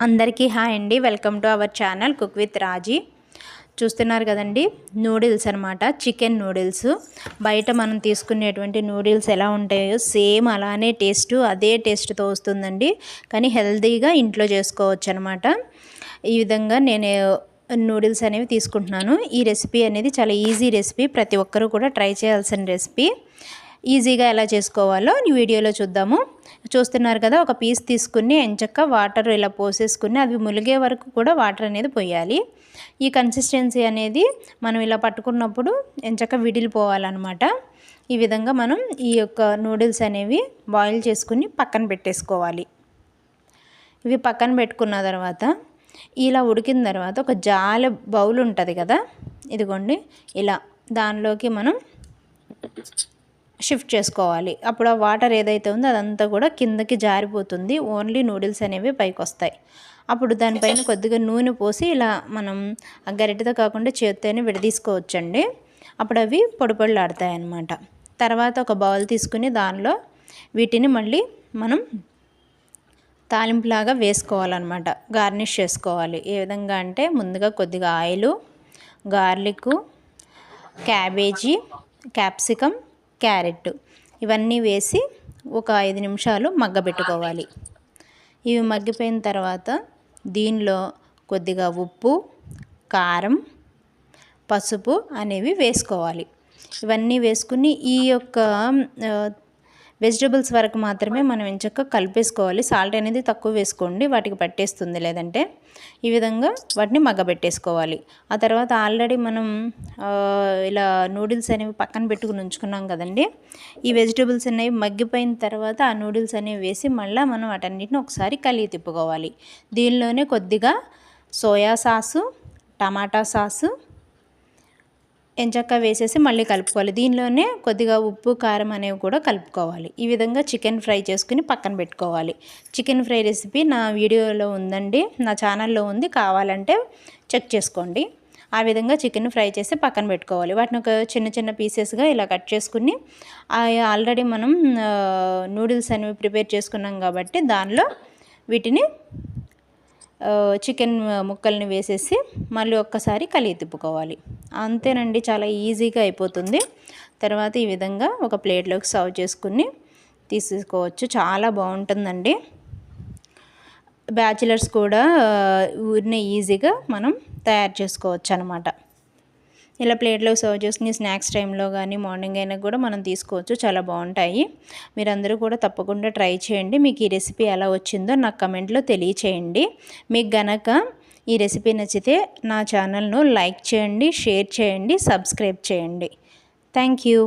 అందరికీ హాయ్ అండి. Welcome to our channel cook with Raji. చూస్తున్నారు కదండి, నూడిల్స్ అనమాట, చికెన్ నూడిల్స్. బయట మనం తీసుకునేటువంటి నూడిల్స్ ఎలా ఉంటాయో సేమ్ అలానే అదే టేస్ట్తో వస్తుందండి. కానీ హెల్తీగా ఇంట్లో చేసుకోవచ్చు అనమాట. ఈ విధంగా నేను నూడిల్స్ అనేవి తీసుకుంటున్నాను. ఈ రెసిపీ అనేది చాలా ఈజీ రెసిపీ, ప్రతి ఒక్కరూ కూడా ట్రై చేయాల్సిన రెసిపీ. ఈజీగా ఎలా చేసుకోవాలో ఈ వీడియోలో చూద్దాము. చూస్తున్నారు కదా, ఒక పీస్ తీసుకుని ఎంచక్క వాటర్ ఇలా పోసేసుకుని అవి ములిగే వరకు కూడా వాటర్ అనేది పోయాలి. ఈ కన్సిస్టెన్సీ అనేది మనం ఇలా పట్టుకున్నప్పుడు ఎంచక్క విడిలిపోవాలన్నమాట. ఈ విధంగా మనం ఈ యొక్క నూడిల్స్ అనేవి బాయిల్ చేసుకుని పక్కన పెట్టేసుకోవాలి. ఇవి పక్కన పెట్టుకున్న తర్వాత ఇలా ఉడికిన తర్వాత ఒక జాల బౌల్ ఉంటుంది కదా, ఇదిగోండి ఇలా దానిలోకి మనం షిఫ్ట్ చేసుకోవాలి. అప్పుడు ఆ వాటర్ ఏదైతే ఉందో అదంతా కూడా కిందకి జారిపోతుంది, ఓన్లీ నూడిల్స్ అనేవి పైకి వస్తాయి. అప్పుడు దానిపైన కొద్దిగా నూనె పోసి ఇలా మనం ఆ గరిటెతో కాకుండా చేత్తోనే విడదీసుకోవచ్చండి. అప్పుడు అవి పొడి పొడిలాడతాయి అన్నమాట. తర్వాత ఒక బౌల్ తీసుకుని దానిలో వీటిని మళ్ళీ మనం తాలింపులాగా వేసుకోవాలన్నమాట, గార్నిష్ చేసుకోవాలి. ఏ విధంగా అంటే ముందుగా కొద్దిగా oil, garlic, cabbage, capsicum, carrot ఇవన్నీ వేసి ఒక 5 నిమిషాలు మగ్గబెట్టుకోవాలి. ఇవి మగ్గిపోయిన తర్వాత దీనిలో కొద్దిగా ఉప్పు, కారం, పసుపు అనేవి వేసుకోవాలి. ఇవన్నీ వేసుకుని ఈ యొక్క వెజిటబుల్స్ వరకు మాత్రమే మనం ఎంచక్క కలిపేసుకోవాలి. సాల్ట్ అనేది తక్కువ వేసుకోండి, వాటికి పట్టేస్తుంది లేదంటే. ఈ విధంగా వాటిని మగ్గబెట్టేసుకోవాలి. ఆ తర్వాత ఆల్రెడీ మనం ఇలా నూడిల్స్ అనేవి పక్కన పెట్టుకుని ఉంచుకున్నాం కదండి. ఈ వెజిటబుల్స్ అనేవి మగ్గిపోయిన తర్వాత ఆ నూడిల్స్ అనేవి వేసి మళ్ళీ మనం వాటన్నిటిని ఒకసారి కలిగి తిప్పుకోవాలి. దీనిలోనే కొద్దిగా సోయా సాసు, టమాటా సాసు ఎంచక్క వేసేసి మళ్ళీ కలుపుకోవాలి. దీనిలోనే కొద్దిగా ఉప్పు, కారం అనేవి కూడా కలుపుకోవాలి. ఈ విధంగా చికెన్ ఫ్రై చేసుకుని పక్కన పెట్టుకోవాలి. చికెన్ ఫ్రై రెసిపీ నా వీడియోలో ఉందండి, నా ఛానల్లో ఉంది, కావాలంటే చెక్ చేసుకోండి. ఆ విధంగా చికెన్ ఫ్రై చేసి పక్కన పెట్టుకోవాలి. వాటిని ఒక చిన్న చిన్న పీసెస్గా ఇలా కట్ చేసుకుని ఆల్రెడీ మనం నూడిల్స్ అనేవి ప్రిపేర్ చేసుకున్నాం కాబట్టి దానిలో వీటిని చికెన్ ముక్కల్ని వేసేసి మళ్ళీ ఒక్కసారి కలిగి తిప్పుకోవాలి. అంతేనండి, చాలా ఈజీగా అయిపోతుంది. తర్వాత ఈ విధంగా ఒక ప్లేట్లోకి సర్వ్ చేసుకుని తీసుకోవచ్చు. చాలా బాగుంటుందండి. బ్యాచిలర్స్ కూడా ఊరినే ఈజీగా మనం తయారు చేసుకోవచ్చు అనమాట. ఇలా ప్లేట్లో సర్వ్ చేసుకుని స్నాక్స్ టైంలో కానీ మార్నింగ్ అయినా కూడా మనం తీసుకోవచ్చు. చాలా బాగుంటాయి. మీరందరూ కూడా తప్పకుండా ట్రై చేయండి. మీకు ఈ రెసిపీ ఎలా వచ్చిందో నాకు కమెంట్లో తెలియచేయండి. మీకు గనక ఈ రెసిపీ నచ్చితే నా ఛానల్ను లైక్ చేయండి, షేర్ చేయండి, సబ్స్క్రైబ్ చేయండి. Thank you.